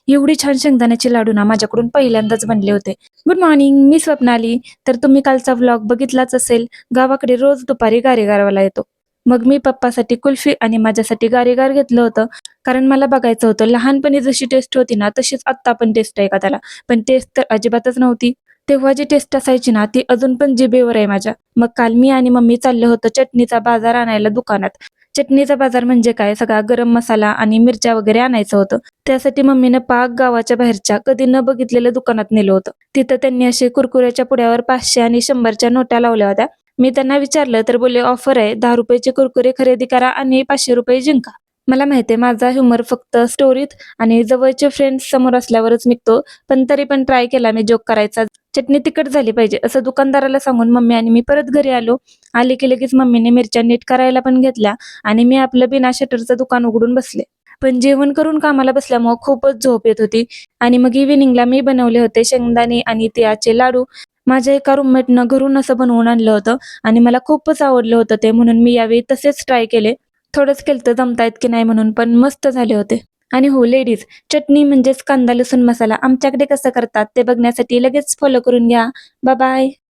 एवढी छान शेंगदाण्याचे लाडू ना माझ्याकडून पहिल्यांदाच बनले होते. गुड मॉर्निंग, मी स्वप्नाली. तर तुम्ही कालचा व्लॉग बघितलाच असेल. गावाकडे रोज दुपारी गारेगारवाला येतो. मग मी पप्पासाठी कुल्फी आणि माझ्यासाठी गारेगार घेतलं होतं. कारण मला बघायचं होतं लहानपणी जशी टेस्ट होती ना तशीच आत्ता पण टेस्ट आहे का त्याला. पण टेस्ट तर अजिबातच नव्हती. तेव्हा जी टेस्ट असायची ना ती अजून पण जिभेवर आहे माझ्या. मग काल मी आणि मम्मी चाललो होतो चटणीचा बाजार आणायला दुकानात. चटणीचा बाजार म्हणजे काय, सगळा गरम मसाला आणि मिरच्या वगैरे आणायचं होतं. त्यासाठी मम्मीनं पाक गावाच्या बाहेरच्या कधी न बघितलेल्या दुकानात नेलं होतं. तिथं त्यांनी असे कुरकुऱ्याच्या पुड्यावर 500 आणि 100च्या नोटा लावल्या होत्या. मी त्यांना विचारलं तर बोलले ऑफर आहे, 10 रुपयाचे कुरकुरे खरेदी करा आणि 500 रुपये जिंका. मला माहितीये माझा ह्युमर फक्त स्टोरीत आणि जवळचे फ्रेंड्स समोर असल्यावरच निघतो. पण तरी पण ट्राय केला मी जोक करायचा. चटणी तिखट झाली पाहिजे असं दुकानदाराला सांगून मम्मी आणि मी परत घरी आलो. आले की लगेच मम्मीने मिरच्या नीट करायला पण घेतल्या आणि मी आपलं बिना शटरचं दुकान उघडून बसले. पण जेवण करून कामाला बसल्यामुळं खूपच झोप येत होती आणि मग इव्हिनिंगला मी बनवले होते शेंगदाणे आणि तिळाचे लाडू. माझ्या एका रूममेटनं घरून असं बनवून आणलं होतं आणि मला खूपच आवडलं होतं ते, म्हणून मी यावेळी तसेच ट्राय केले. थोडंच केलतं जमतायत की नाही म्हणून, पण मस्त झाले होते. आणि हो लेडीज, चटणी म्हणजेच कांदा लसूण मसाला आमच्याकडे कसं करतात ते बघण्यासाठी लगेच फॉलो करून घ्या. Bye bye.